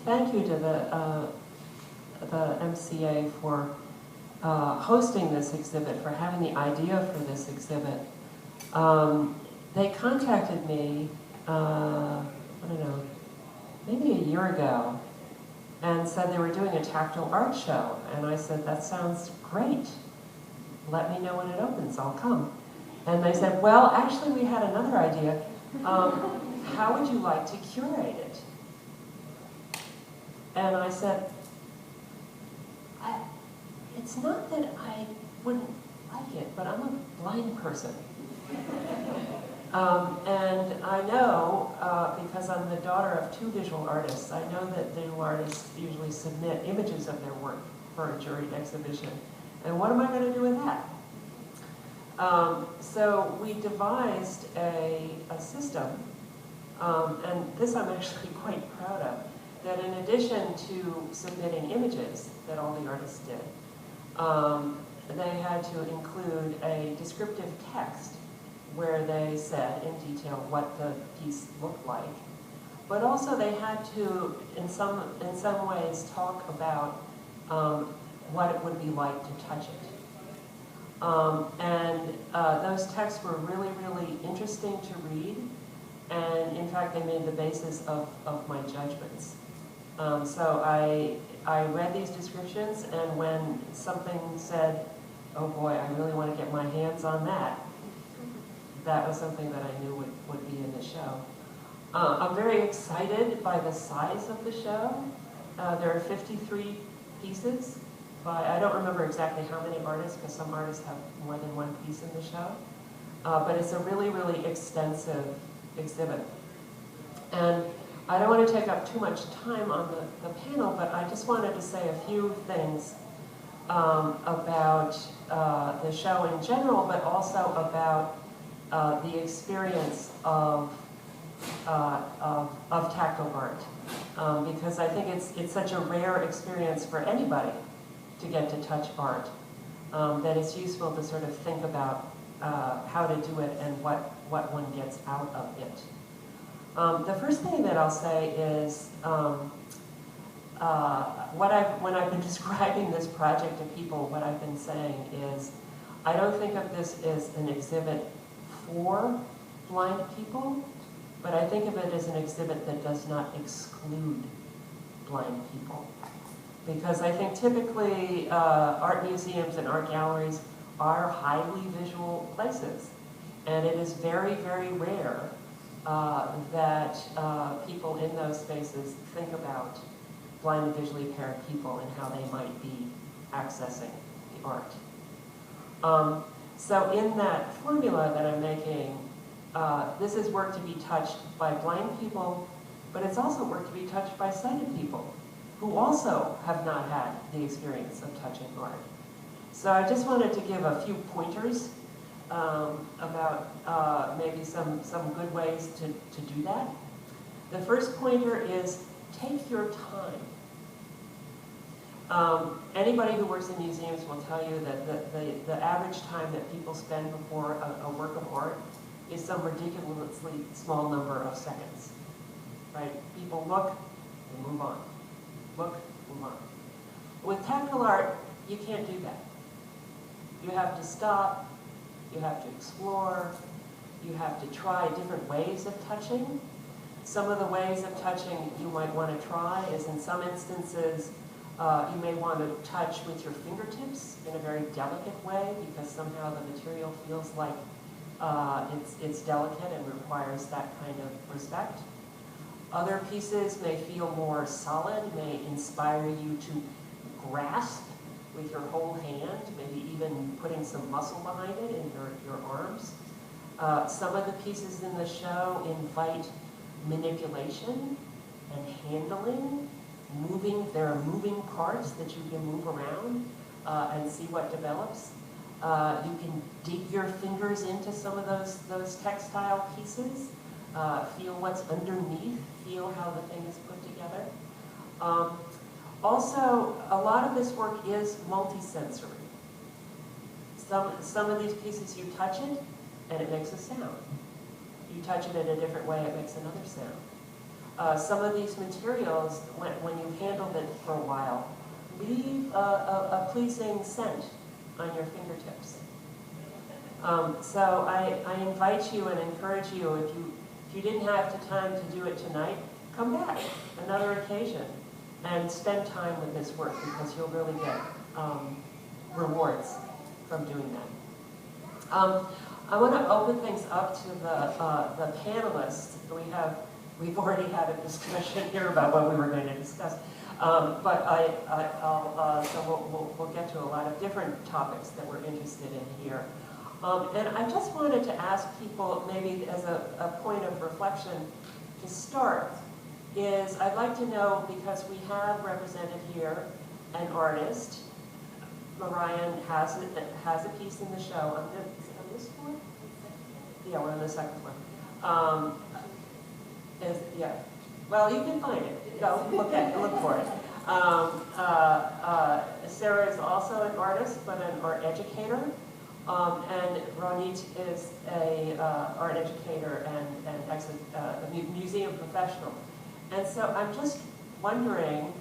thank you to the MCA for hosting this exhibit, for having the idea for this exhibit. They contacted me, I don't know, maybe a year ago, and said they were doing a tactile art show. And I said, that sounds great. Let me know when it opens, I'll come. And they said, well, actually we had another idea. How would you like to curate it? And I said, it's not that I wouldn't like it, but I'm a blind person. And I know, because I'm the daughter of two visual artists, I know that visual artists usually submit images of their work for a juried exhibition. And what am I going to do with that? So we devised a system, and this I'm actually quite proud of, that in addition to submitting images that all the artists did, they had to include a descriptive text where they said in detail what the piece looked like. But also they had to, in some ways, talk about what it would be like to touch it. Those texts were really, really interesting to read, and in fact they made the basis of my judgments. So I read these descriptions, and when something said, oh boy, I really want to get my hands on that, that was something that I knew would be in the show. I'm very excited by the size of the show. There are 53 pieces by, I don't remember exactly how many artists, because some artists have more than one piece in the show. But it's a really, really extensive exhibit. And I don't want to take up too much time on the panel, but I just wanted to say a few things about the show in general, but also about the experience of tactile art, because I think it's such a rare experience for anybody to get to touch art, that it's useful to sort of think about how to do it and what one gets out of it. The first thing that I'll say is when I've been describing this project to people, what I've been saying is I don't think of this as an exhibit for blind people, but I think of it as an exhibit that does not exclude blind people. Because I think typically art museums and art galleries are highly visual places. And it is very, very rare that people in those spaces think about blind and visually impaired people and how they might be accessing the art. So in that formula that I'm making, this is work to be touched by blind people, but it's also work to be touched by sighted people who also have not had the experience of touching art. So I just wanted to give a few pointers about maybe some good ways to do that. The first pointer is take your time. Anybody who works in museums will tell you that the average time that people spend before a work of art is some ridiculously small number of seconds, right? People look and move on. Look, move on. With tactile art, you can't do that. You have to stop, you have to explore, you have to try different ways of touching. Some of the ways of touching you might want to try is, in some instances, you may want to touch with your fingertips in a very delicate way because somehow the material feels like it's delicate and requires that kind of respect. Other pieces may feel more solid, may inspire you to grasp with your whole hand, maybe even putting some muscle behind it in your arms. Some of the pieces in the show invite manipulation and handling, moving. There are moving parts that you can move around and see what develops. You can dig your fingers into some of those textile pieces, feel what's underneath, feel how the thing is put together. Also, a lot of this work is multisensory. Some of these pieces you touch it and it makes a sound. You touch it in a different way, it makes another sound. some of these materials, when you've handled it for a while, leave a pleasing scent on your fingertips. So I invite you and encourage you, if you didn't have the time to do it tonight, come back another occasion and spend time with this work, because you'll really get rewards from doing that. I want to open things up to the panelists. We've already had a discussion here about what we were going to discuss, but so we'll get to a lot of different topics that we're interested in here. And I just wanted to ask people, maybe as a point of reflection to start, is I'd like to know, because we have represented here an artist. Maryan has a piece in the show. Is it on this floor? Yeah, we're on the second floor. Yeah. Well, you can find it. Go look for it. Sarah is also an artist, but an art educator. And Ronit is a art educator and actually a museum professional. And so I'm just wondering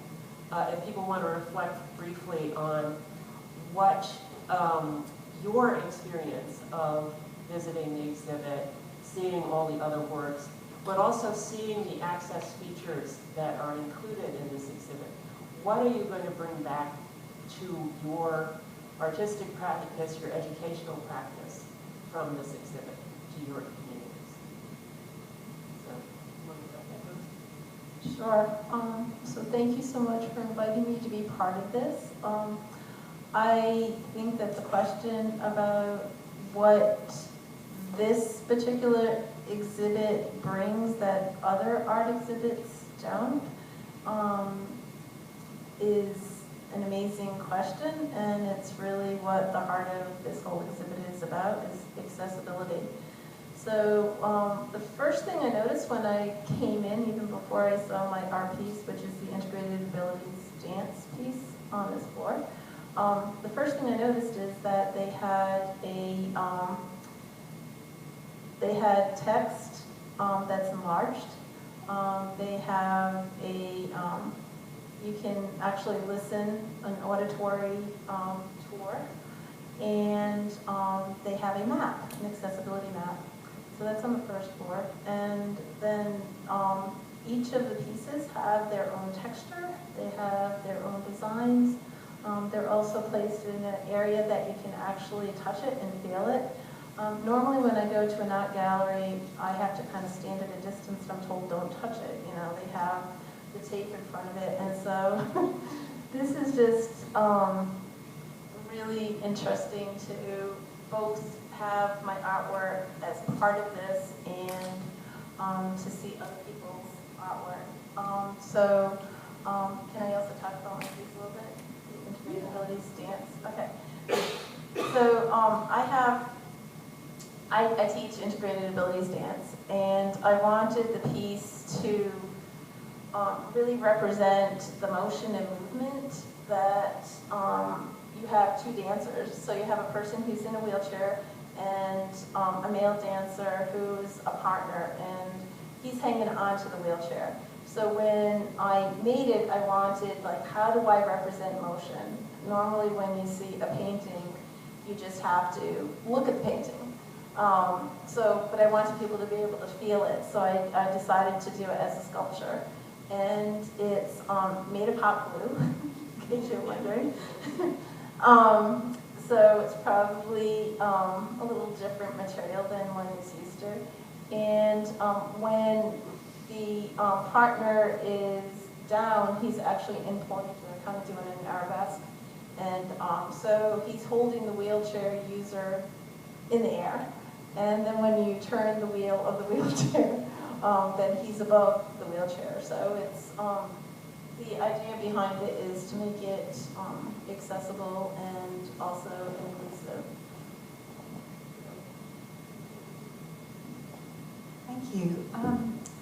if people want to reflect briefly on what your experience of visiting the exhibit, seeing all the other works, but also seeing the access features that are included in this exhibit. What are you going to bring back to your artistic practice, your educational practice from this exhibit to your communities? So, you want to go ahead? Sure. So thank you so much for inviting me to be part of this. I think that the question about what this particular exhibit brings that other art exhibits don't is an amazing question, and it's really what the heart of this whole exhibit is about, is accessibility. So the first thing I noticed when I came in, even before I saw my art piece, which is the Integrated Abilities dance piece on this floor, the first thing I noticed is that they had text that's enlarged. They have you can actually listen, an auditory tour, and they have a map, an accessibility map. So that's on the first floor. And then each of the pieces have their own texture, they have their own designs. They're also placed in an area that you can actually touch it and feel it. Normally when I go to an art gallery, I have to kind of stand at a distance and I'm told don't touch it. You know, they have the tape in front of it. And so this is just really interesting to both have my artwork as part of this and to see other people's artwork. Can I also talk about my piece a little bit? The Integrated Abilities dance. Okay. So I teach Integrated Abilities dance, and I wanted the piece to really represent the motion and movement that you have two dancers. So you have a person who's in a wheelchair and a male dancer who's a partner, and he's hanging onto the wheelchair. So when I made it, I wanted, like, how do I represent motion? Normally when you see a painting, you just have to look at the painting. But I wanted people to be able to feel it, so I decided to do it as a sculpture. And it's made of hot glue, in case you're wondering. So it's probably a little different material than one is used to. And when the partner is down, he's actually in ponytail, kind of doing an arabesque. And so he's holding the wheelchair user in the air. And then when you turn the wheel of the wheelchair, then he's above the wheelchair. So it's the idea behind it is to make it accessible and also inclusive. Thank you.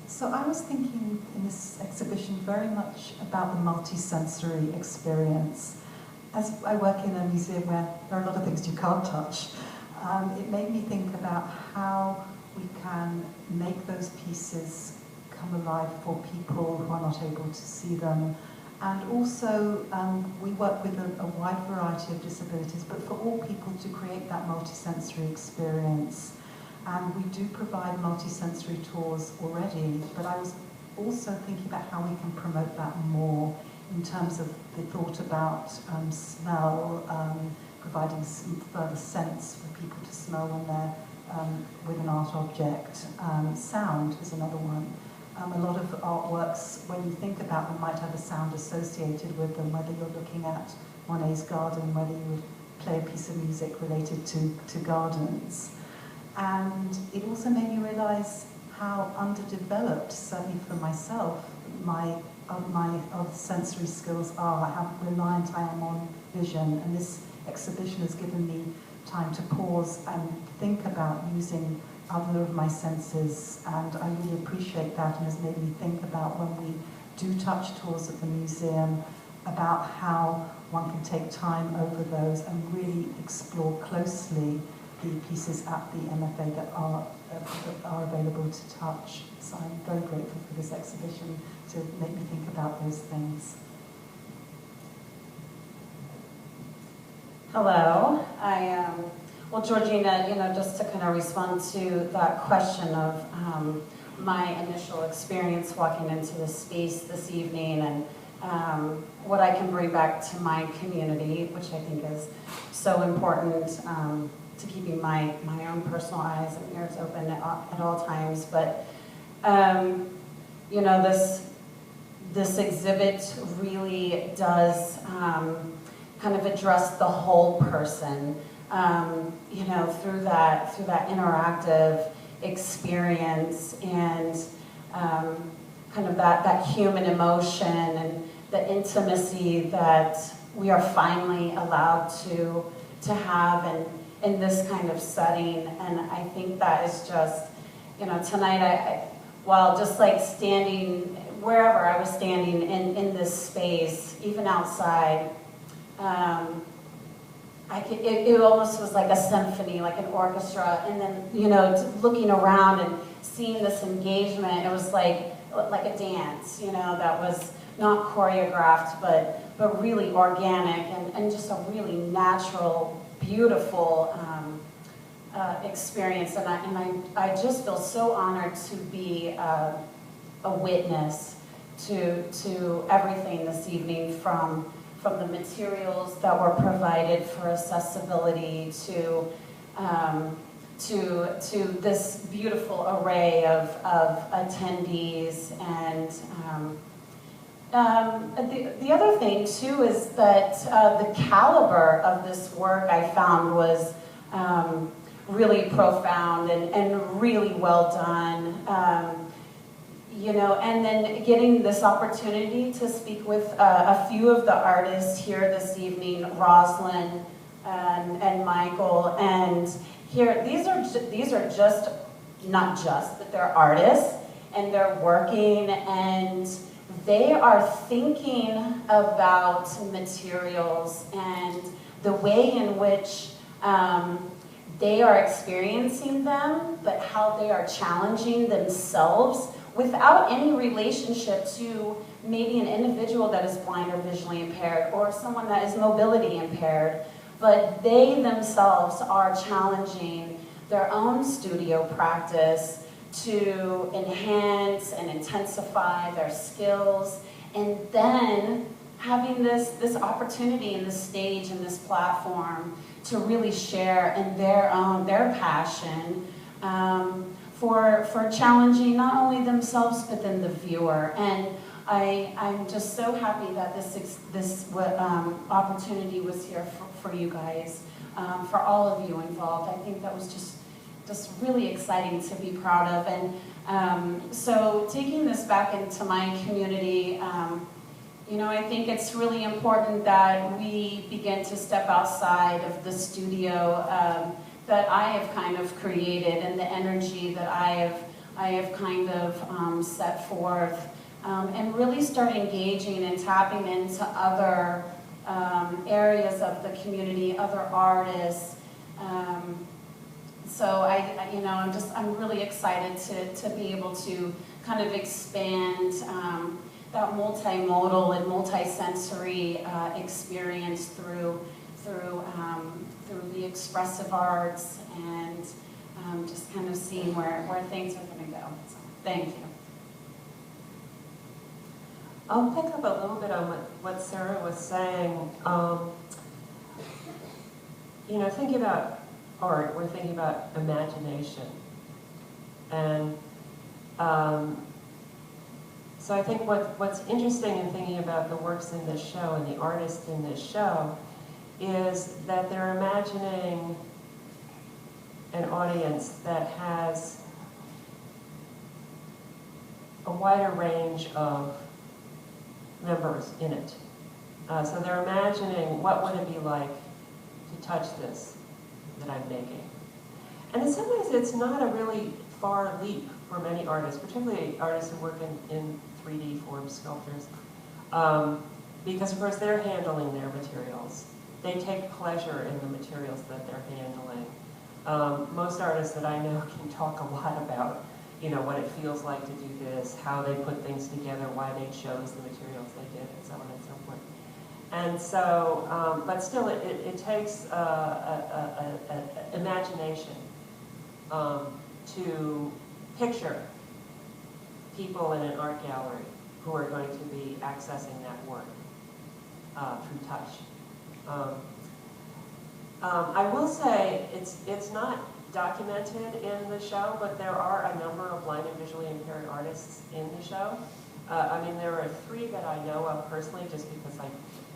So I was thinking in this exhibition very much about the multisensory experience. As I work in a museum where there are a lot of things you can't touch, it made me think about how we can make those pieces come alive for people who are not able to see them. And also, we work with a wide variety of disabilities, but for all people to create that multisensory experience. And we do provide multisensory tours already, but I was also thinking about how we can promote that more in terms of the thought about smell, providing some further sense for people to smell when they're with an art object. Sound is another one. A lot of artworks, when you think about them, might have a sound associated with them, whether you're looking at Monet's garden, whether you would play a piece of music related to gardens. And it also made me realize how underdeveloped, certainly for myself, my other sensory skills are, how reliant I am on vision. And this exhibition has given me time to pause and think about using other of my senses, and I really appreciate that, and has made me think about when we do touch tours at the museum, about how one can take time over those and really explore closely the pieces at the MFA that are available to touch. So I'm very grateful for this exhibition to make me think about those things. Hello, well, Georgina, just to kind of respond to that question of my initial experience walking into the space this evening and what I can bring back to my community, which I think is so important to keeping my own personal eyes and ears open at all times. But, this exhibit really does kind of address the whole person, through that interactive experience and kind of that human emotion and the intimacy that we are finally allowed to have in this kind of setting. And I think that is just, tonight while just like standing wherever I was standing in this space, even outside, it almost was like a symphony, like an orchestra, and then, looking around and seeing this engagement, it was like a dance, that was not choreographed, but really organic and just a really natural, beautiful experience. And I just feel so honored to be a witness to everything this evening, from the materials that were provided for accessibility to this beautiful array of attendees. And the other thing too is that the caliber of this work I found was really profound and really well done. And then getting this opportunity to speak with a few of the artists here this evening, Rosalind and Michael, and here these are just not just, but they're artists and they're working and they are thinking about materials and the way in which they are experiencing them, but how they are challenging themselves without any relationship to maybe an individual that is blind or visually impaired or someone that is mobility impaired, but they themselves are challenging their own studio practice to enhance and intensify their skills, and then having this opportunity and this stage and this platform to really share in their passion for challenging not only themselves but then the viewer. And I'm just so happy that this opportunity was here for you guys, for all of you involved. I think that was just really exciting to be proud of. And so taking this back into my community, I think it's really important that we begin to step outside of the studio that I have kind of created and the energy that I have kind of set forth, and really start engaging and tapping into other areas of the community, other artists, So I'm really excited to be able to kind of expand that multimodal and multisensory experience through the expressive arts, and just kind of seeing where things are going to go. So, thank you. I'll pick up a little bit on what Sarah was saying. Thinking about art, we're thinking about imagination. And so I think what's interesting in thinking about the works in this show and the artists in this show is that they're imagining an audience that has a wider range of members in it. So they're imagining, what would it be like to touch this that I'm making? And in some ways it's not a really far leap for many artists, particularly artists who work in 3D form, sculptors, because of course they're handling their materials. They take pleasure in the materials that they're handling. Most artists that I know can talk a lot about what it feels like to do this, how they put things together, why they chose the materials they did, and so on and so forth. And so, but still, it takes imagination to picture people in an art gallery who are going to be accessing that work through touch. I will say it's not documented in the show, but there are a number of blind and visually impaired artists in the show. There are 3 that I know of personally, just because I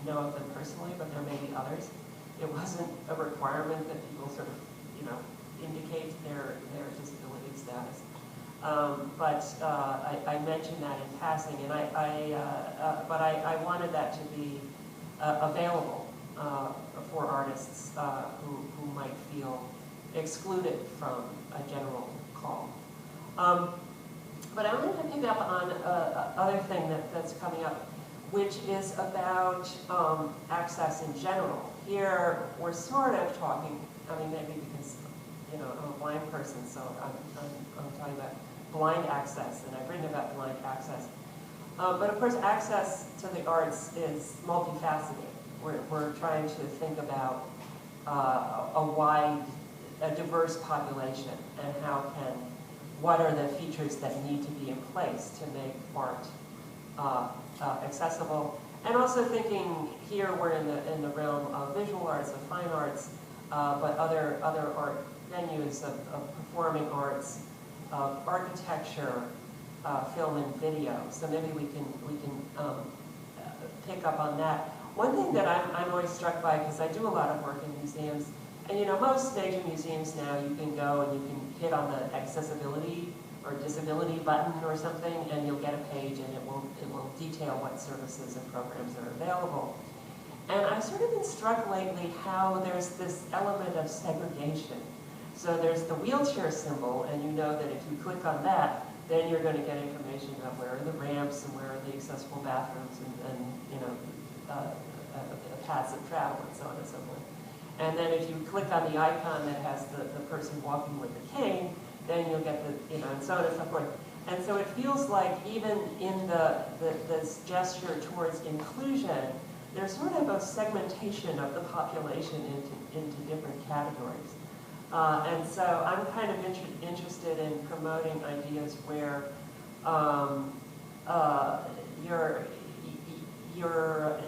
know of them personally, but there may be others. It wasn't a requirement that people sort of, indicate their disability status. But I mentioned that in passing, and but I wanted that to be available for artists who might feel excluded from a general call. But I wanted to pick up on other thing that's coming up, which is about access in general. Here, we're sort of talking, maybe because, I'm a blind person, so I'm talking about blind access, and I've written about blind access. But of course, access to the arts is multifaceted. We're trying to think about a diverse population, and what are the features that need to be in place to make art accessible. And also thinking here we're in the realm of visual arts, of fine arts, but other art venues of performing arts, of architecture, film and video. So maybe we can pick up on that. One thing that I'm always struck by, because I do a lot of work in museums, and most major museums now, you can go and you can hit on the accessibility or disability button or something, and you'll get a page, and it will detail what services and programs are available. And I've sort of been struck lately how there's this element of segregation. So there's the wheelchair symbol, and you know that if you click on that, then you're going to get information about where are the ramps and where are the accessible bathrooms and paths of travel and so on and so forth. And then if you click on the icon that has the person walking with the cane, then you'll get the, and so on and so forth. And so it feels like even in this gesture towards inclusion, there's sort of a segmentation of the population into different categories. And so I'm kind of interested in promoting ideas where you're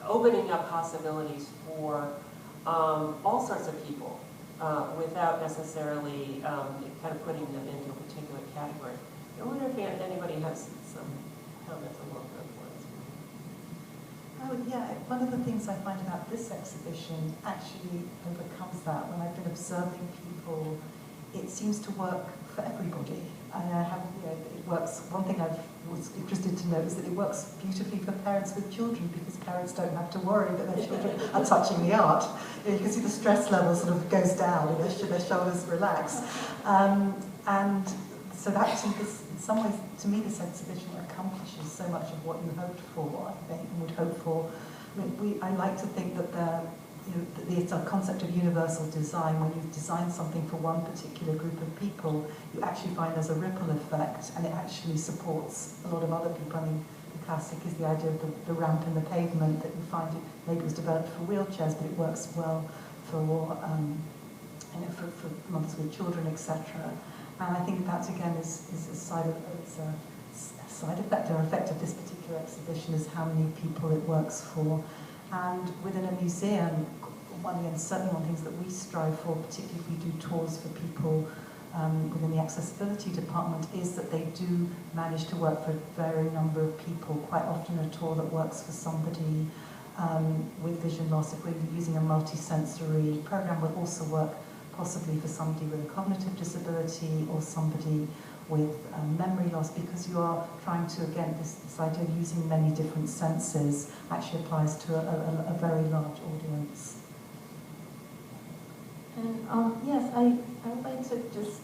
opening up possibilities for all sorts of people without necessarily kind of putting them into a particular category. I wonder if anybody has some comments along those lines. Oh yeah, one of the things I find about this exhibition actually overcomes that. When I've been observing people, it seems to work for everybody. It works. One thing I was interested to note is that it works beautifully for parents with children, because parents don't have to worry that their children are touching the art. You can see the stress level sort of goes down and their shoulders relax. And so that, in some ways, to me, this exhibition accomplishes so much of what you hoped for, I think, and would hope for. I like to think that the concept of universal design, when you design something for one particular group of people, you actually find there's a ripple effect, and it actually supports a lot of other people. I mean, the classic is the idea of the ramp in the pavement, that you find it maybe was developed for wheelchairs, but it works well for for mothers with children, etc. And I think that again is a side effect or effect of this particular exhibition, is how many people it works for. And within a museum, certainly one of the things that we strive for, particularly if we do tours for people within the accessibility department, is that they do manage to work for a very number of people. Quite often a tour that works for somebody with vision loss, if we're using a multi-sensory program, will also work possibly for somebody with a cognitive disability or somebody with memory loss, because you are trying to, again, this idea of using many different senses actually applies to a very large audience. And yes, I would like to just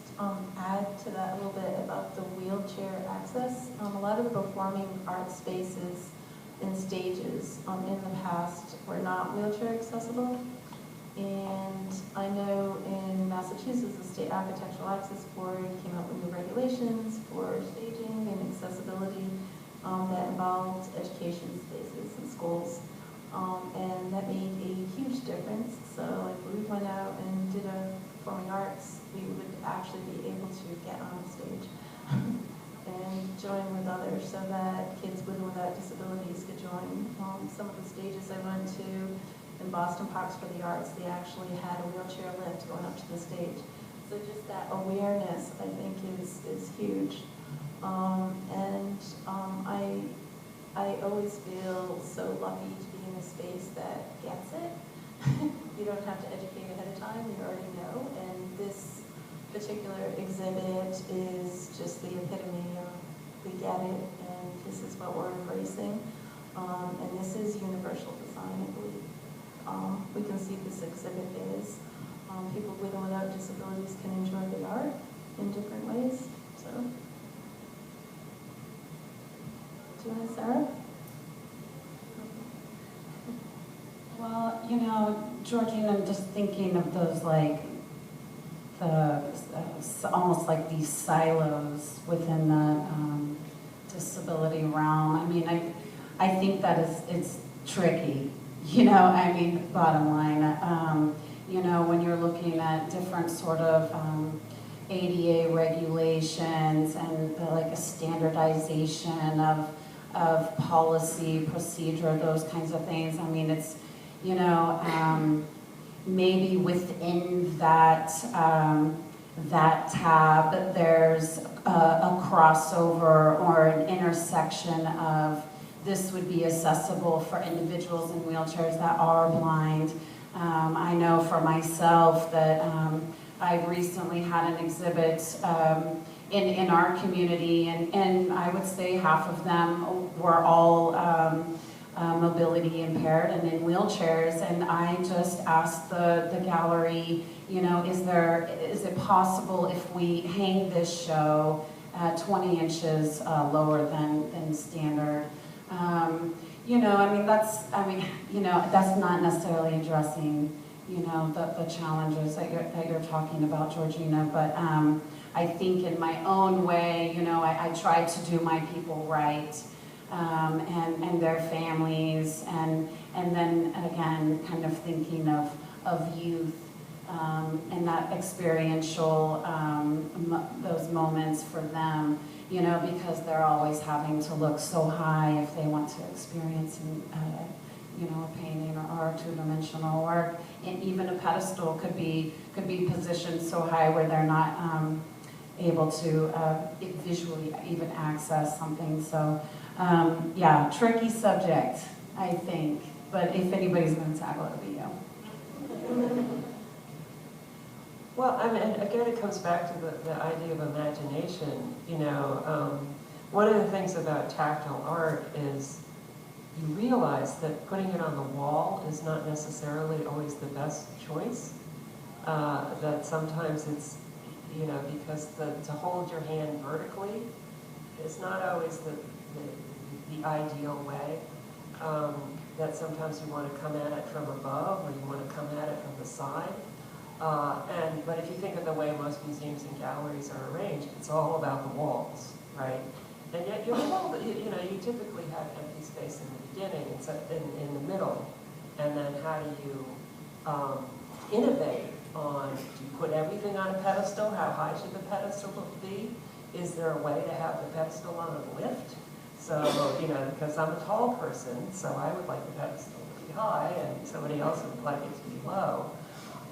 add to that a little bit about the wheelchair access. A lot of the performing art spaces and stages in the past were not wheelchair accessible. And I know in Massachusetts, the State Architectural Access Board came up with new regulations for staging and accessibility that involved education spaces and schools. And that made a huge difference. So if we went out and did a performing arts, we would actually be able to get on stage and join with others, so that kids with and without disabilities could join. Some of the stages I went to in Boston Parks for the Arts, they actually had a wheelchair lift going up to the stage. So just that awareness, I think, is huge. I always feel so lucky to be in a space that gets it. You don't have to educate ahead of time, you already know. And this particular exhibit is just the epitome of we get it, and this is what we're embracing. And this is universal design, I believe. We can see this exhibit is. People with and without disabilities can enjoy the art in different ways. So, do you want to, Sarah? Well, you know, Georgina, I'm just thinking of those, like, almost like these silos within the disability realm. I mean, I think that it's tricky. You know, I mean, bottom line, you know, when you're looking at different sort of ADA regulations and like a standardization of policy, procedure, those kinds of things. I mean, it's, you know, maybe within that that tab, there's a crossover or an intersection of this would be accessible for individuals in wheelchairs that are blind. I know for myself that I've recently had an exhibit in our community, and I would say half of them were all mobility impaired and in wheelchairs, and I just asked the gallery, you know, is it possible if we hang this show 20 inches lower than standard? You know, I mean, you know, that's not necessarily addressing, you know, the challenges that you're talking about, Georgina, but I think in my own way, you know, I try to do my people right, and their families, and then again, kind of thinking of youth, and that experiential, those moments for them, you know, because they're always having to look so high if they want to experience, you know, a painting or two-dimensional, or even a pedestal could be positioned so high where they're not able to visually even access something. So, yeah, tricky subject, I think. But if anybody's going to tackle it, it'll be you. Well, I mean, again, it comes back to the idea of imagination. You know, one of the things about tactile art is you realize that putting it on the wall is not necessarily always the best choice. That sometimes it's, you know, because to hold your hand vertically is not always the ideal way. that sometimes you want to come at it from above or you want to come at it from the side. But if you think of the way most museums and galleries are arranged, it's all about the walls, right? And yet you typically have empty space in the beginning and so in the middle, and then how do you innovate on, do you put everything on a pedestal? How high should the pedestal be? Is there a way to have the pedestal on a lift? So, because I'm a tall person, so I would like the pedestal to be high, and somebody else would like it to be low.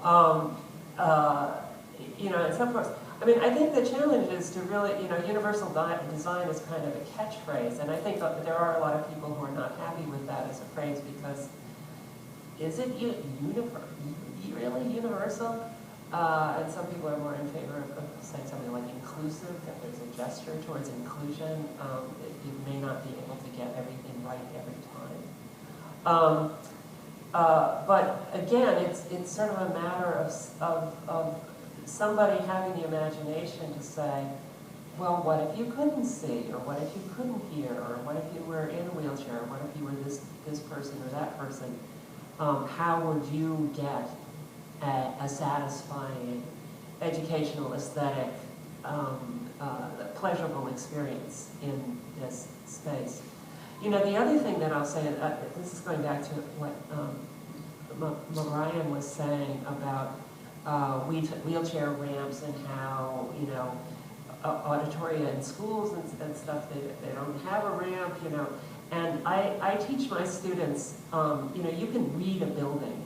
And so forth. I mean, I think the challenge is to really, universal design is kind of a catchphrase, and I think that there are a lot of people who are not happy with that as a phrase because is it really universal? And some people are more in favor of saying something like inclusive, that there's a gesture towards inclusion. You may not be able to get everything right every time. But again, it's sort of a matter of somebody having the imagination to say, well, what if you couldn't see, or what if you couldn't hear, or what if you were in a wheelchair, or what if you were this person or that person? How would you get a satisfying, educational, aesthetic, pleasurable experience in this space? The other thing that I'll say, this is going back to what Maryan was saying about wheelchair ramps and how, auditoria in schools and stuff, they don't have a ramp, And I teach my students, you can read a building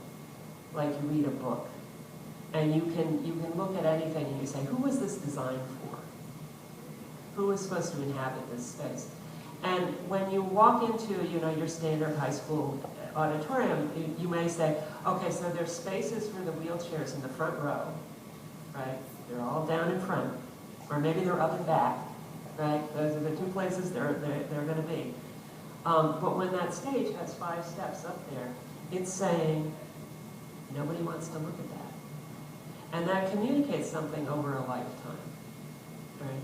like you read a book. And you can look at anything and you say, who was this designed for? Who is supposed to inhabit this space? And when you walk into, your standard high school auditorium, you may say, okay, so there's spaces for the wheelchairs in the front row, right? They're all down in front, or maybe they're up and back, right? Those are the two places they're going to be. But when that stage has 5 steps up there, it's saying, nobody wants to look at that. And that communicates something over a lifetime, right?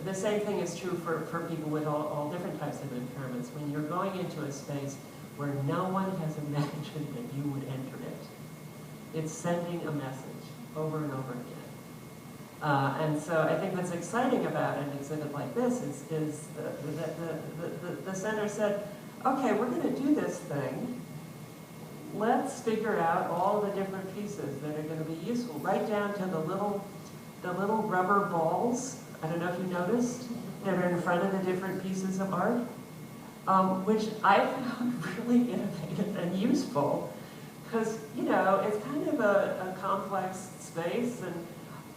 The same thing is true for people with all different types of impairments. When you're going into a space where no one has imagined that you would enter it, it's sending a message over and over again. And so I think what's exciting about an exhibit like this is the center said, okay, we're going to do this thing. Let's figure out all the different pieces that are going to be useful, right down to the little rubber balls. I don't know if you noticed, that are in front of the different pieces of art, which I found really innovative and useful, because it's kind of a complex space, and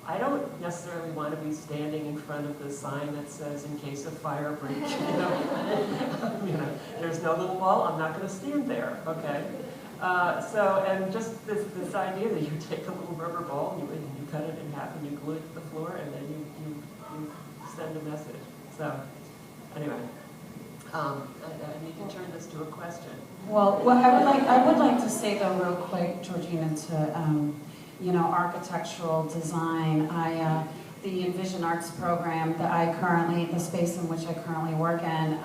I don't necessarily want to be standing in front of the sign that says, in case of fire breach, there's no little ball, I'm not going to stand there, okay? And just this idea that you take a little rubber ball and you cut it in half and you glue it to the floor and then you send a message. So anyway, and you can turn this to a question. Well, I would like to say though real quick, Georgina, to architectural design. The Envision Arts program that the space in which I currently work in,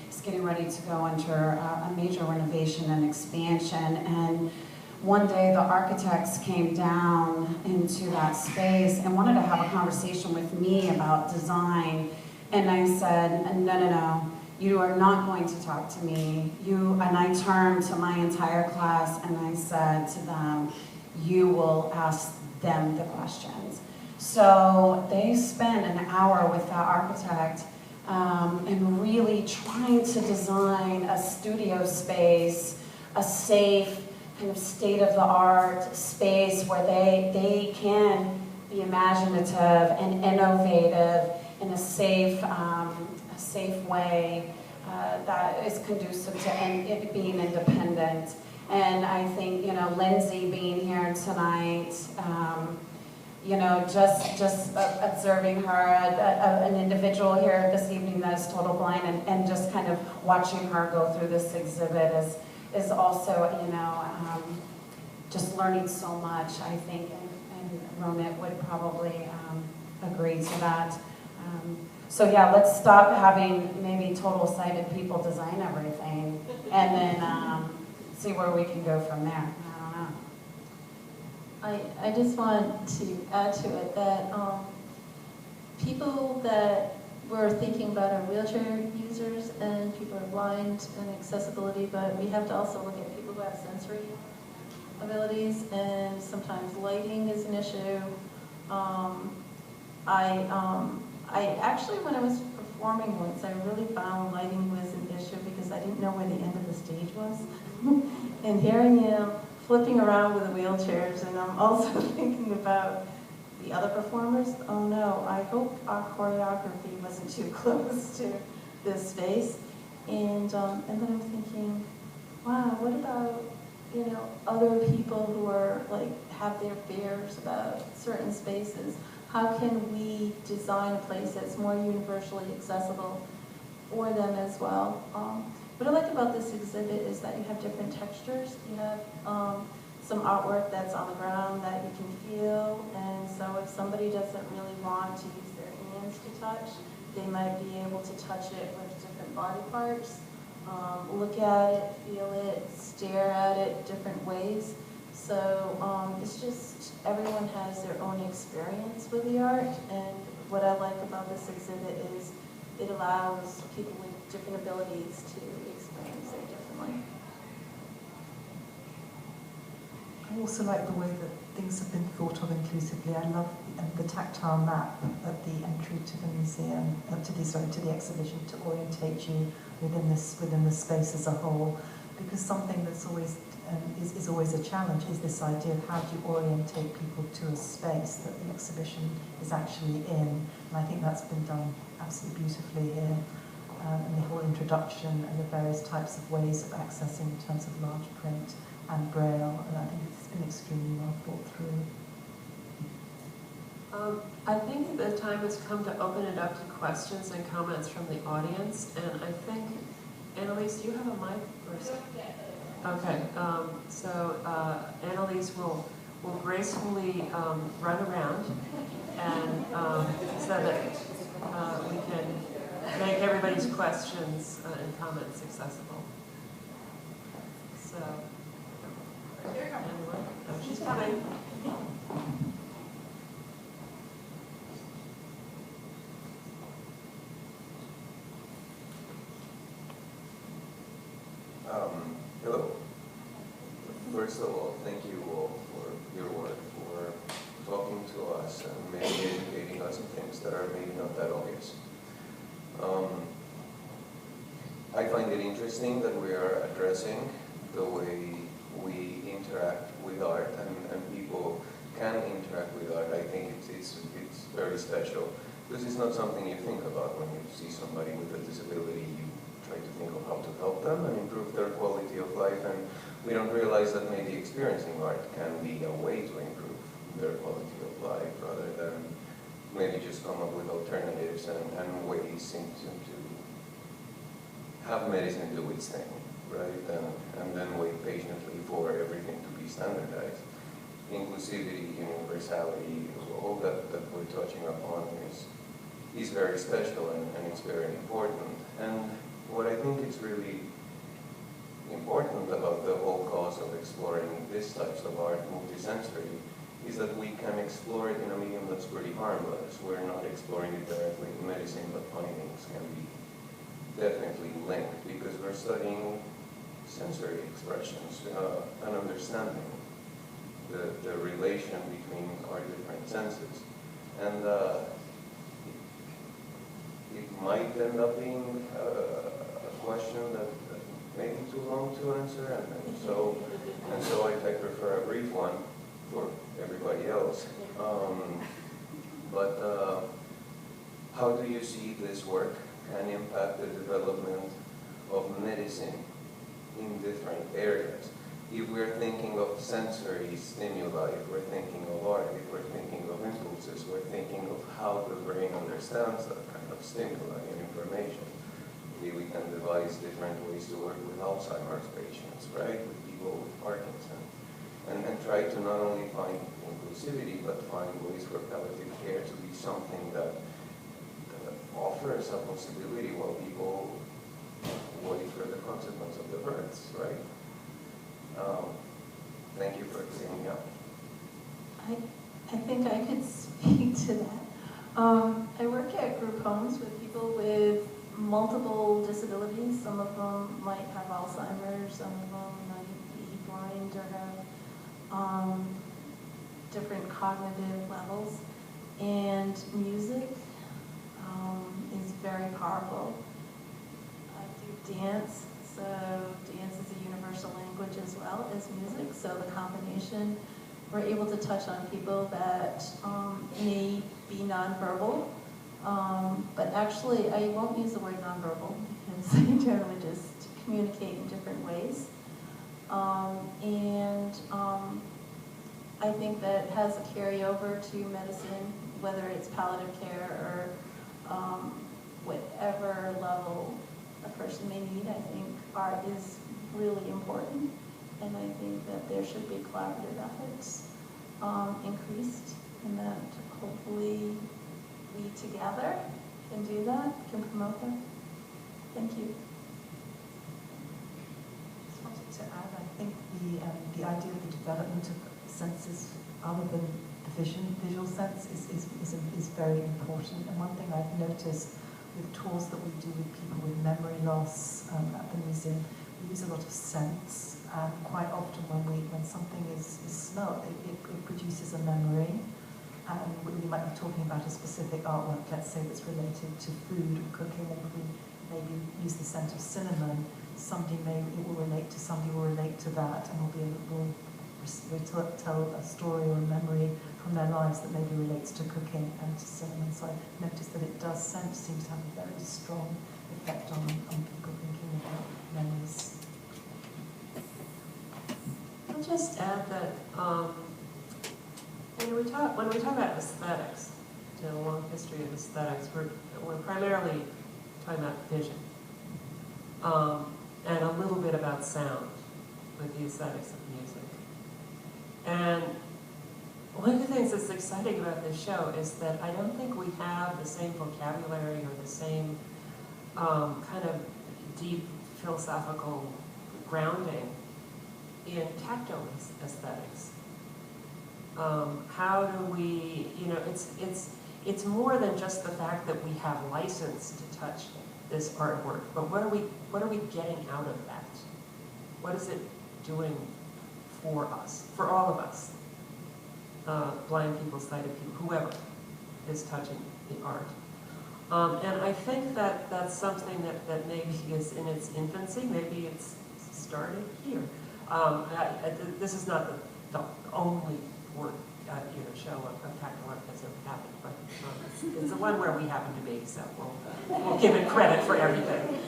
is getting ready to go under a major renovation and expansion. And one day the architects came down into that space and wanted to have a conversation with me about design. And I said, no, you are not going to talk to me. And I turned to my entire class and I said to them, you will ask them the questions. So they spent an hour with that architect and really trying to design a studio space, a safe, kind of state-of-the-art space where they can be imaginative and innovative in a safe way that is conducive to it being independent. And I think, Lindsay being here tonight, just observing her, an individual here this evening that is total blind, and just kind of watching her go through this exhibit is also, just learning so much, I think, and Ronit would probably agree to that. So yeah, let's stop having maybe total sighted people design everything and then see where we can go from there. I don't know. I just want to add to it that people that we're thinking about are wheelchair users and people are blind and accessibility, but we have to also look at people who have sensory abilities, and sometimes lighting is an issue. I actually, when I was performing once, I really found lighting was an issue because I didn't know where the end of the stage was. And here I am flipping around with the wheelchairs, and I'm also thinking about the other performers. Oh no, I hope our choreography wasn't too close to this space. And then I'm thinking, wow, what about, you know, other people who are like, have their fears about certain spaces? How can we design a place that's more universally accessible for them as well? What I like about this exhibit is that you have different textures. You have some artwork that's on the ground that you can feel, and so if somebody doesn't really want to use their hands to touch, they might be able to touch it with different body parts, look at it, feel it, stare at it different ways. So it's just, everyone has their own experience with the art, and what I like about this exhibit is it allows people with different abilities to experience it differently. I also like the way that things have been thought of inclusively. I love the tactile map at the entry to the museum, to the exhibition, to orientate you within the space as a whole. Because something that's always is always a challenge is this idea of how do you orientate people to a space that the exhibition is actually in. And I think that's been done absolutely beautifully here. And the whole introduction and the various types of ways of accessing in terms of large print and braille, and I think it's been extremely well thought through. I think the time has come to open it up to questions and comments from the audience, and I think, Annalise, do you have a mic? Okay, so Annalise will gracefully run around and so that we can make everybody's questions and comments accessible. So, anyone? Oh, she's coming. Hello. First of all, thank you all for your work, for talking to us and maybe educating us on things that are maybe not that obvious. I find it interesting that we are addressing the way we interact with art and people can interact with art. I think it's very special because it's not something you think about when you see somebody with a disability. You try to think of how to help them and improve their quality of life, and we don't realize that maybe experiencing art can be a way to improve their quality of life rather than maybe just come up with alternatives and ways to have medicine do its thing, right? And then wait patiently for everything to be standardized. Inclusivity, universality, all that we're touching upon is very special and it's very important. And what I think is really important about the whole cause of exploring these types of art, multisensory, is that we can explore it in a medium that's pretty harmless. We're not exploring it directly in medicine, but findings can be definitely linked because we're studying sensory expressions and understanding the relation between our different senses. And it might end up being a question that may be too long to answer, and so I prefer a brief one for everybody else. But how do you see this work can impact the development of medicine in different areas? If we're thinking of sensory stimuli, if we're thinking of art, if we're thinking of impulses, we're thinking of how the brain understands that kind of stimuli and information. Maybe we can devise different ways to work with Alzheimer's patients, right? With people with Parkinson. And try to not only find inclusivity, but find ways for palliative care to be something that offers a possibility while people wait for the consequence of the birds, right? Thank you for clearing up. I think I could speak to that. I work at group homes with people with multiple disabilities. Some of them might have Alzheimer's, some of them might be blind or have different cognitive levels. And music is very powerful. I do dance, so dance is a universal language as well as music. So the combination, we're able to touch on people that may be nonverbal, but actually I won't use the word nonverbal because they generally just communicate in different ways. I think that has a carryover to medicine, whether it's palliative care or whatever level a person may need. I think art is really important, and I think that there should be collaborative efforts increased, and that hopefully we together can do that, can promote that. Thank you. Just wanted to add, I think the idea of the development of senses other than the visual sense is very important. And one thing I've noticed with tours that we do with people with memory loss at the museum, we use a lot of sense. Quite often when something is smelled, it produces a memory. And we might be talking about a specific artwork, let's say, that's related to food or cooking, and we maybe use the scent of cinnamon. It will relate to somebody, will relate to that, and we'll tell a story or a memory from their lives that maybe relates to cooking and to cinnamon. So I noticed that scent seems to have a very strong effect on people thinking about memories. I'll just add that when we talk about aesthetics, a long history of aesthetics, we're primarily talking about vision and a little bit about sound with the aesthetics of music. And one of the things that's exciting about this show is that I don't think we have the same vocabulary or the same kind of deep philosophical grounding in tactile aesthetics. How do we, it's more than just the fact that we have license to touch this artwork, but what are we getting out of that? What is it doing for us, for all of us? Blind people, sighted people, whoever is touching the art. And I think that that's something that maybe is in its infancy, maybe it's started here. This is not the only work show of tactile art that's ever happened, but it's the one where we happen to be, so we'll give it credit for everything.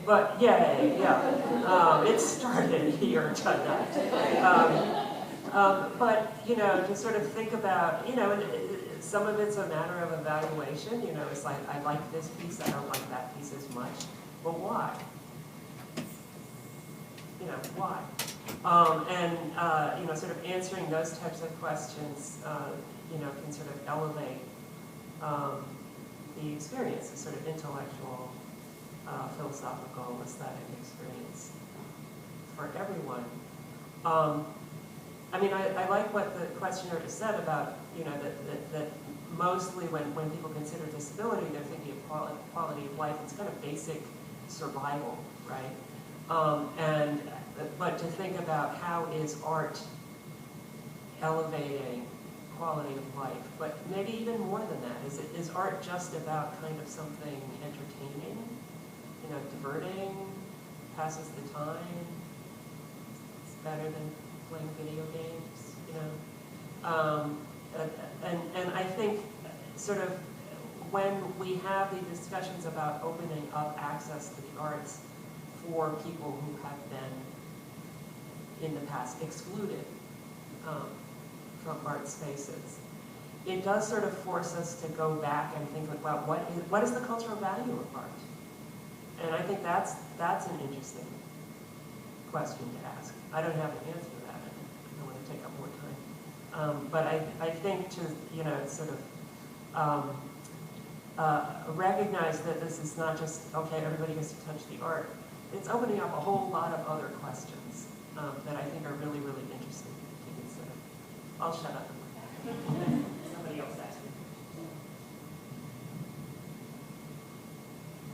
But yay, yeah, it started here tonight. But to sort of think about, some of it's a matter of evaluation. It's like, I like this piece, I don't like that piece as much. But why? Why? Sort of answering those types of questions, can sort of elevate the experience, the sort of intellectual, philosophical, aesthetic experience for everyone. I like what the questioner just said about, that mostly when people consider disability, they're thinking of quality of life. It's kind of basic survival, right? But to think about how is art elevating quality of life, but maybe even more than that. Is art just about kind of something entertaining, diverting, passes the time? It's better than playing video games, and I think sort of when we have these discussions about opening up access to the arts for people who have been in the past excluded from art spaces, it does sort of force us to go back and think about what is the cultural value of art? And I think that's an interesting question to ask. I don't have an answer to that. I don't want to take up more time. But I think to, sort of recognize that this is not just, okay, everybody gets to touch the art. It's opening up a whole lot of other questions that I think are really, really interesting to consider. I'll shut up. Somebody else ask me.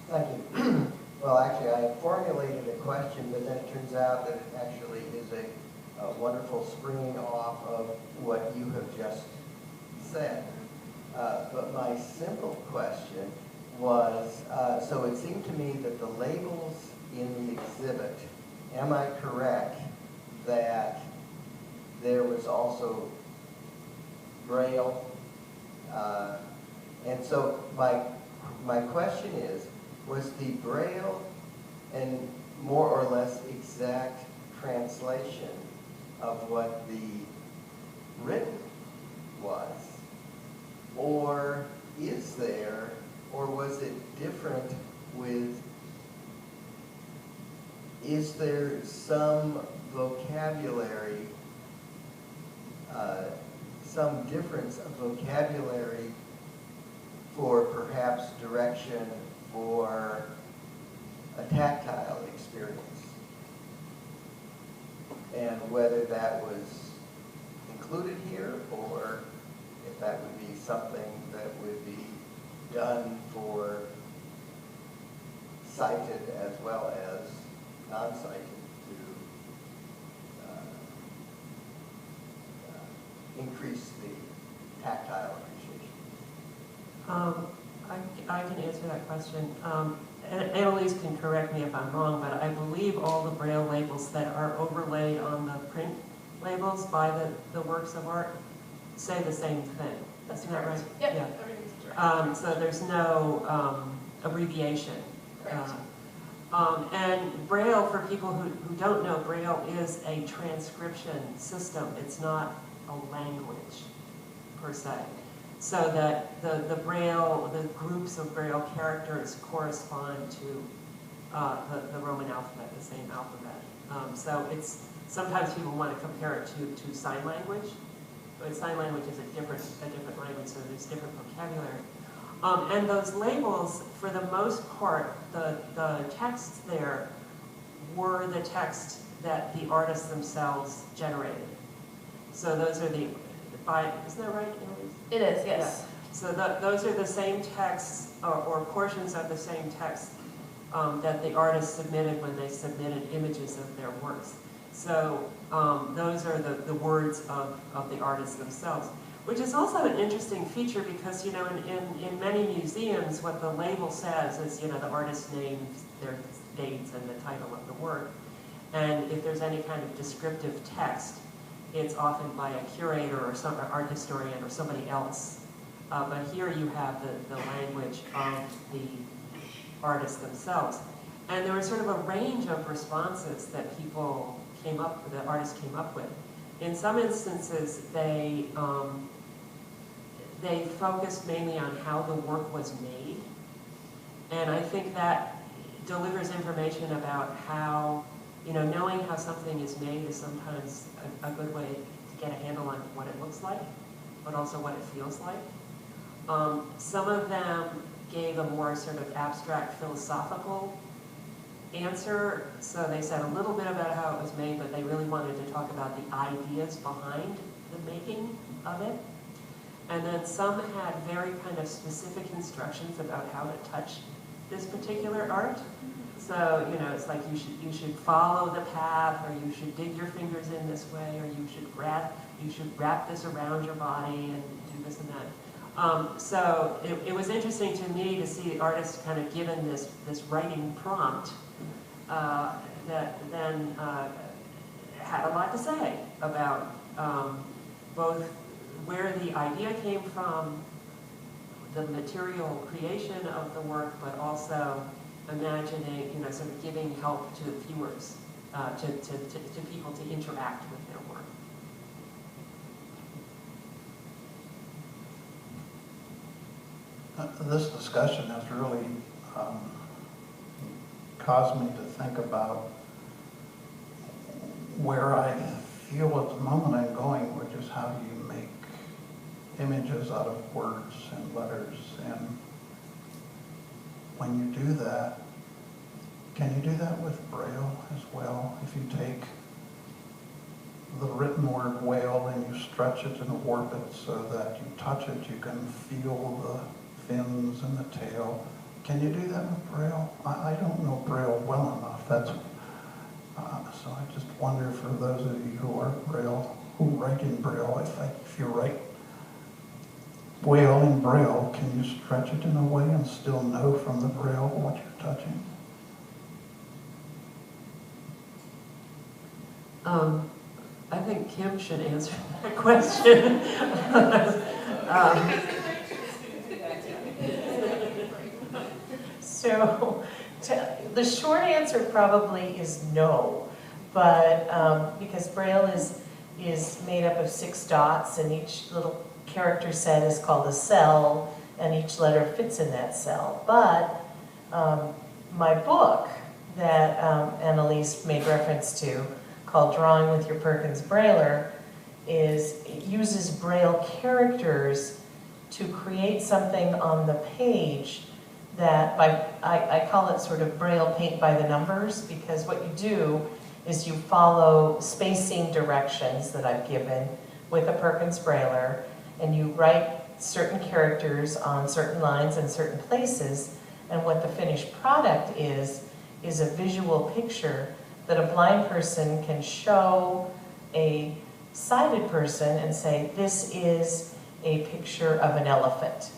Thank you. Well, actually, I formulated a question, but then it turns out that it actually is a wonderful springing off of what you have just said. But my simple question was, so it seemed to me that the labels in the exhibit, am I correct that there was also Braille? And so my question is, was the Braille and more or less exact translation of what the written was? Or is there, or was it different with, is there some vocabulary, some difference of vocabulary for perhaps direction for a tactile experience? And whether that was included here, or if that would be something that would be done for sighted as well as non-sighted to increase the tactile appreciation. I can answer that question. Annalise can correct me if I'm wrong, but I believe all the Braille labels that are overlaid on the print labels by the works of art say the same thing. Isn't that right? Yep, Yeah. everything's correct. So there's no abbreviation. Correct. And Braille, for people who don't know, Braille is a transcription system. It's not a language, per se. So that the Braille, the groups of Braille characters correspond to the Roman alphabet, the same alphabet. So it's, sometimes people want to compare it to sign language, but sign language is a different language, so there's different vocabulary. And those labels, for the most part, the texts there were the text that the artists themselves generated. So those are isn't that right, Annalise? It is, yes. Yeah. So those are the same texts, or portions of the same text that the artists submitted when they submitted images of their works. So those are the words of the artists themselves, which is also an interesting feature because, you know, in many museums, what the label says is, you know, the artist's name, their dates, and the title of the work. And if there's any kind of descriptive text, it's often by a curator or some art historian or somebody else. But here you have the language of the artists themselves. And there was sort of a range of responses that the artists came up with. In some instances, they focused mainly on how the work was made. And I think that delivers information about how, you know, knowing how something is made is sometimes a good way to get a handle on what it looks like, but also what it feels like. Some of them gave a more sort of abstract philosophical answer. So they said a little bit about how it was made, but they really wanted to talk about the ideas behind the making of it. And then some had very kind of specific instructions about how to touch this particular art. So, you know, it's like you should follow the path, or you should dig your fingers in this way, or you should wrap this around your body and do this and that. So it was interesting to me to see the artists kind of given this writing prompt that then had a lot to say about both where the idea came from, the material creation of the work, but also imagining, you know, sort of giving help to the viewers, to people to interact with their work. This discussion has really caused me to think about where I feel at the moment I'm going, which is how do you make images out of words and letters and when you do that, can you do that with Braille as well? If you take the written word whale and you stretch it and warp it so that you touch it, you can feel the fins and the tail. Can you do that with Braille? I don't know Braille well enough. That's so I just wonder, for those of you who are Braille, who write in Braille, if you write whale in Braille, can you stretch it in a way and still know from the Braille what you're touching? I think Kim should answer that question. So the short answer probably is no, but because Braille is made up of 6 dots, and each little character set is called a cell, and each letter fits in that cell. But my book that Annalise made reference to, called Drawing with Your Perkins Brailler, it uses Braille characters to create something on the page that, I call it sort of Braille paint by the numbers, because what you do is you follow spacing directions that I've given with a Perkins Brailler, and you write certain characters on certain lines in certain places, and what the finished product is a visual picture that a blind person can show a sighted person and say, this is a picture of an elephant.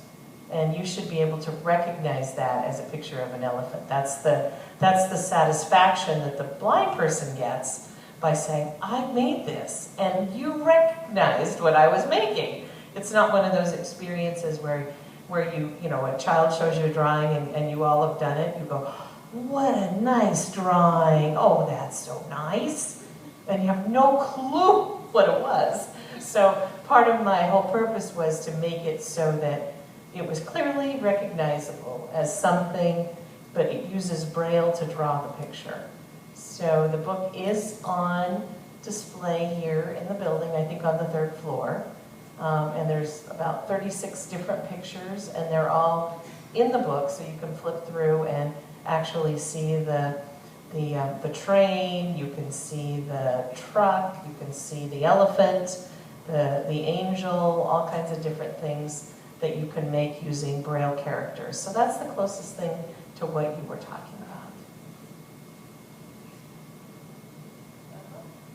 And you should be able to recognize that as a picture of an elephant. That's the satisfaction that the blind person gets by saying, I made this, and you recognized what I was making. It's not one of those experiences where you know, a child shows you a drawing and you all have done it. You go, what a nice drawing. Oh, that's so nice. And you have no clue what it was. So part of my whole purpose was to make it so that it was clearly recognizable as something, but it uses Braille to draw the picture. So the book is on display here in the building, I think on the 3rd floor. And there's about 36 different pictures, and they're all in the book, so you can flip through and actually see the train, you can see the truck, you can see the elephant, the angel, all kinds of different things that you can make using Braille characters. So that's the closest thing to what you were talking about. I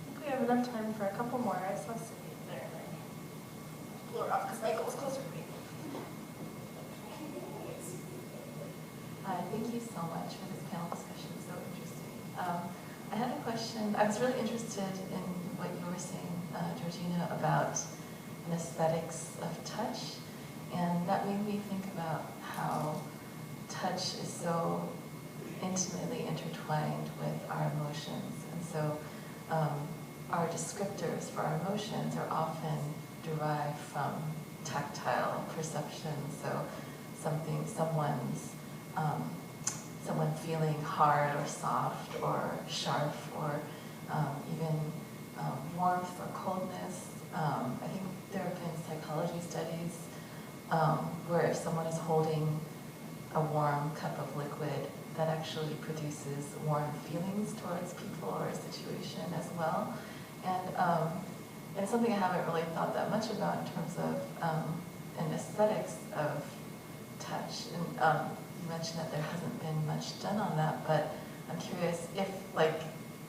think we have enough time for a couple more. I saw Cindy there, and I blew her off because Michael was closer to me. Thank you so much for this panel discussion. So interesting. I had a question. I was really interested in what you were saying, Georgina, about an aesthetics of touch. And that made me think about how touch is so intimately intertwined with our emotions. And so our descriptors for our emotions are often derived from tactile perception. So someone feeling hard or soft or sharp, or even warmth or coldness. I think there have been psychology studies where if someone is holding a warm cup of liquid, that actually produces warm feelings towards people or a situation as well. And it's something I haven't really thought that much about in terms of an aesthetics of touch. And you mentioned that there hasn't been much done on that, but I'm curious if,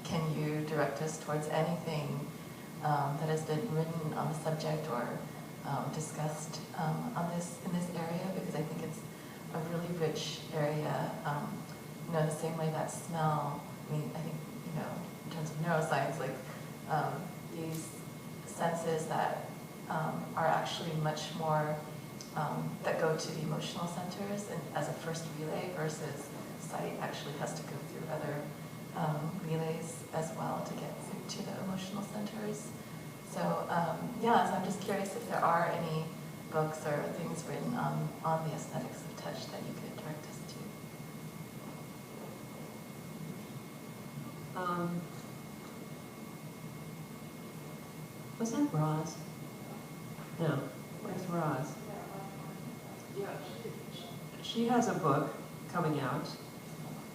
can you direct us towards anything that has been written on the subject or discussed in this area, because I think it's a really rich area. The same way that smell. I mean, I think in terms of neuroscience, these senses that are actually much more that go to the emotional centers and as a first relay, versus sight actually has to go through other relays as well to get through to the emotional centers. So so I'm just curious if there are any books or things written on the aesthetics of touch that you could direct us to. Was that Roz? No, where's Roz? She has a book coming out,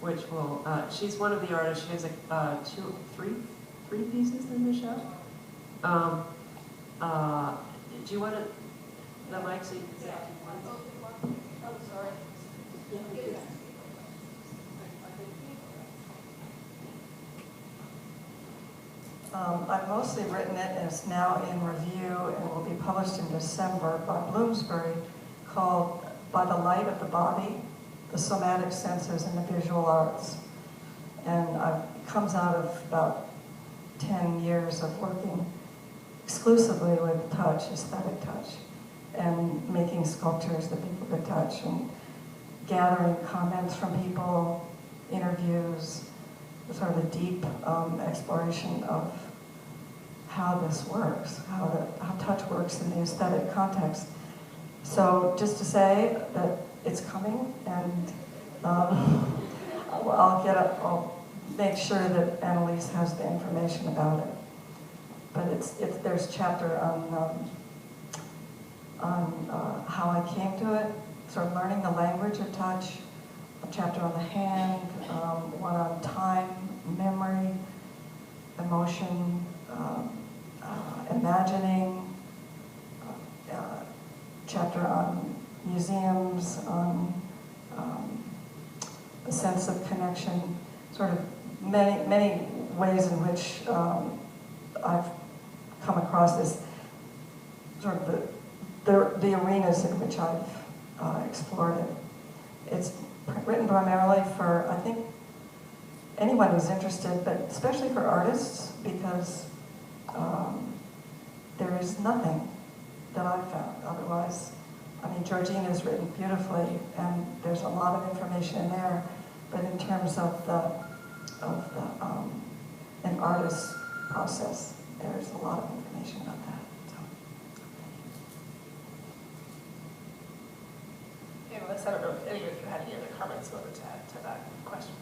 which will, she's one of the artists. She has three pieces in the show. Do you want to, the mic so you can say? Oh, sorry. I've mostly written it, and it's now in review and will be published in December by Bloomsbury, called By the Light of the Body, the Somatic Senses in the Visual Arts. And it comes out of about 10 years of working exclusively with touch, aesthetic touch, and making sculptures that people could touch, and gathering comments from people, interviews, sort of a deep exploration of how this works, how touch works in the aesthetic context. So just to say that it's coming, and I'll make sure that Annalise has the information about it. But there's a chapter on how I came to it, sort of learning the language of touch, a chapter on the hand, one on time, memory, emotion, imagining, chapter on museums, on a sense of connection, sort of many ways in which I've come across this, sort of the arenas in which I've explored it. It's written primarily for, I think, anyone who's interested, but especially for artists, because there is nothing that I've found. Otherwise, I mean, Georgina's written beautifully, and there's a lot of information in there, but in terms of an artist's process, there's a lot of information about that. Anyways, I don't know if any of you had any other comments to add to that question.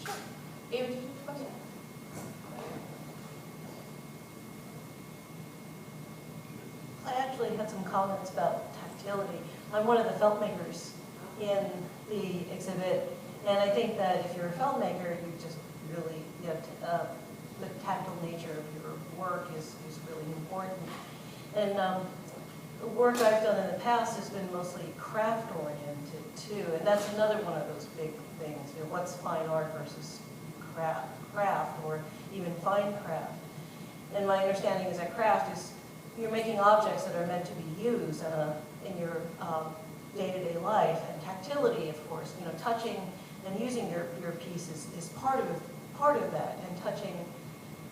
Sure. Amy, did you have a question? I actually had some comments about tactility. I'm one of the filmmakers in the exhibit, and I think that if you're a filmmaker, you just really, the tactile nature of your work is really important. And the work I've done in the past has been mostly craft-oriented too, and that's another one of those big things. What's fine art versus craft, or even fine craft? And my understanding is that craft is you're making objects that are meant to be used in your day-to-day life, and tactility, of course, touching and using your piece is part of that, and touching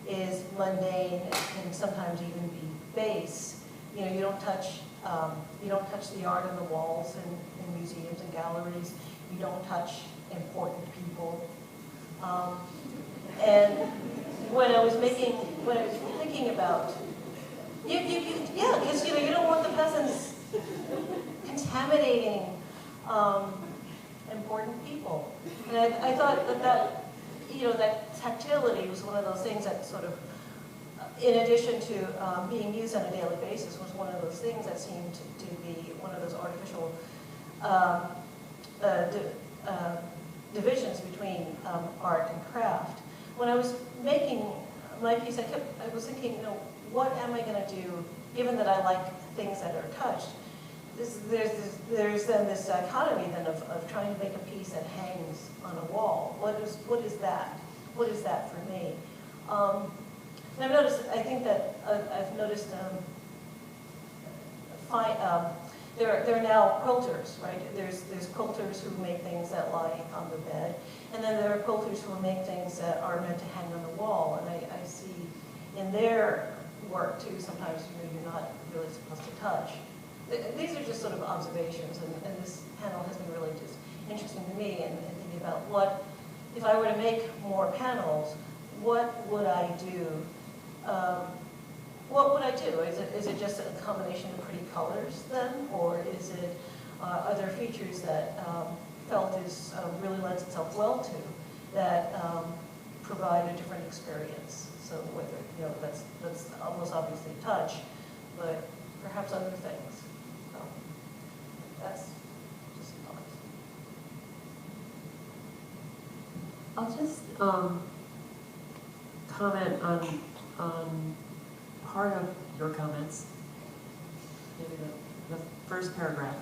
is mundane and can sometimes even be base. You don't touch the art on the walls in museums and galleries. You don't touch important people. And when I was thinking about, because you don't want the peasants contaminating important people. And I thought that tactility was one of those things that sort of, in addition to being used on a daily basis, was one of those things that seemed to be one of those artificial divisions between art and craft. When I was making my piece, I was thinking, what am I going to do, given that I like things that are touched? There's then this dichotomy then of trying to make a piece that hangs on a wall. What is that? What is that for me? And I've noticed, I've noticed there are now quilters, right? There's quilters who make things that lie on the bed, and then there are quilters who make things that are meant to hang on the wall. And I see in their work too, sometimes you're not really supposed to touch. These are just sort of observations, and this panel has been really just interesting to me, and thinking about what, if I were to make more panels, what would I do? What would I do? Is it just a combination of pretty colors then, or is it are there features that felt is really lends itself well to that provide a different experience? So whether that's almost obviously touch, but perhaps other things. So that's I'll just comment on part of your comments, maybe the first paragraph.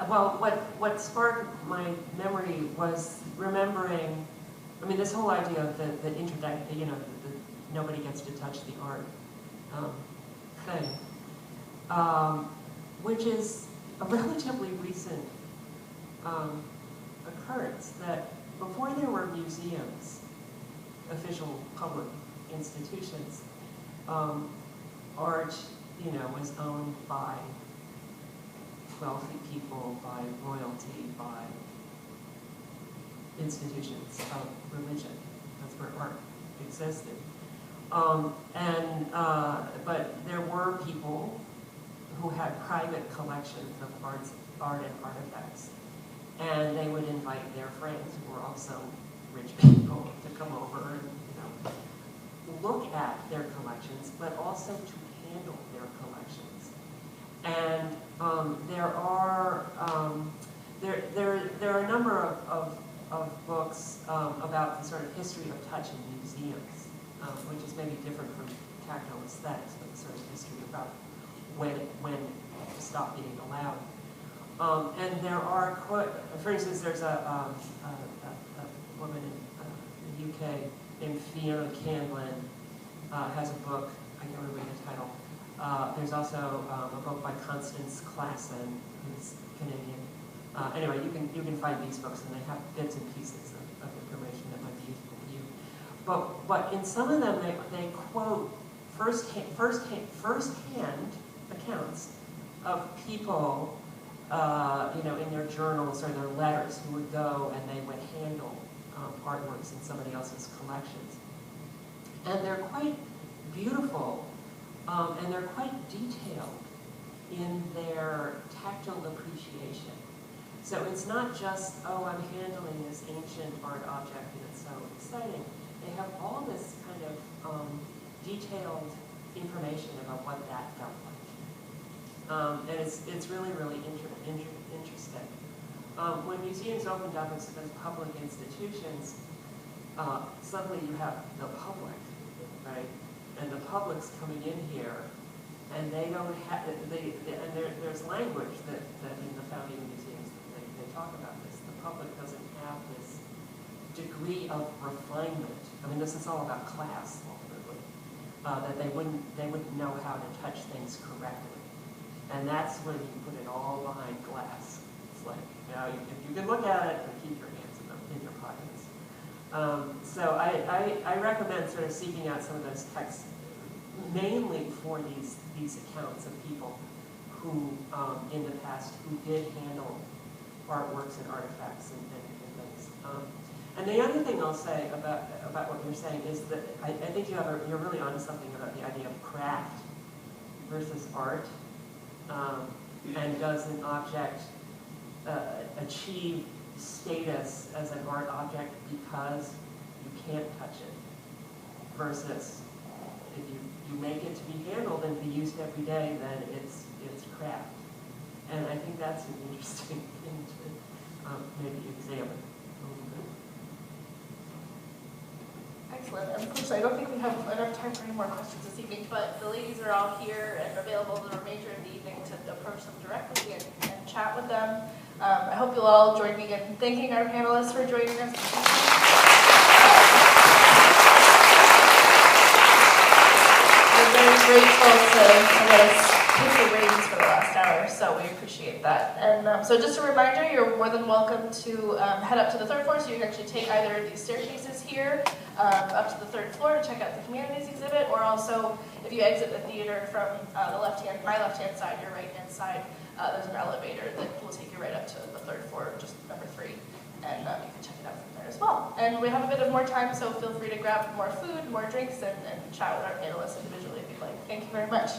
Well, what sparked my memory was remembering, I mean, this whole idea of the introduction, you know, the nobody gets to touch the art thing, which is a relatively recent occurrence, that before there were museums, official public institutions, art, you know, was owned by wealthy people, by royalty, by institutions of religion. That's where art existed. But there were people who had private collections of art and artifacts, and they would invite their friends, who were also rich people, to come over and, you know, look at their collections, but also to handle their collections. And there are a number of books about the sort of history of touch in museums, which is maybe different from tactile aesthetics, but the sort of history about when it stopped being allowed. And there are, for instance, there's a woman in the UK named Fiona Candlin, has a book, I can't remember the title. There's also a book by Constance Classen, who's Canadian. Anyway, you can find these books, and they have bits and pieces of information that might be useful to you. But in some of them, they quote first-hand accounts of people, you know, in their journals or their letters, who would go and they would handle artworks in somebody else's collections. And they're quite beautiful, and they're quite detailed in their tactile appreciation. So it's not just, oh, I'm handling this ancient art object and it's so exciting. They have all this kind of detailed information about what that felt like. And it's really, really interesting. When museums opened up as public institutions, suddenly you have the public, right? And the public's coming in here, and they don't have, and there's language that in the founding museums, they talk about this. The public doesn't have this degree of refinement. I mean, this is all about class, ultimately. That they wouldn't know how to touch things correctly. And that's when you put it all behind glass. It's like, you know, if you can look at it, but keep your hands in your pockets. So I recommend sort of seeking out some of those texts, mainly for these accounts of people who, in the past, who did handle artworks and artifacts and things. And the other thing I'll say about what you're saying is that I think you're really onto something about the idea of craft versus art. And does an object achieve status as an art object because you can't touch it, versus if you make it to be handled and be used every day, then it's craft. And I think that's an interesting thing to maybe examine a little bit. Excellent. Unfortunately, I don't think we have enough time for any more questions this evening, but the ladies are all here and available the remainder of the evening to approach them directly and chat with them. I hope you'll all join me in thanking our panelists for joining us. We're very grateful to let us take the reins for the last hour, so we appreciate that. And so just a reminder, you're more than welcome to head up to the third floor, so you can actually take either of these staircases here up to the third floor to check out the humanities exhibit, or also if you exit the theater from my left-hand side, your right-hand side, there's an elevator that will take you right up to the third floor, just number 3, and you can check it out from there as well. And we have a bit of more time, so feel free to grab more food, more drinks, and chat with our panelists individually if you'd like. Thank you very much.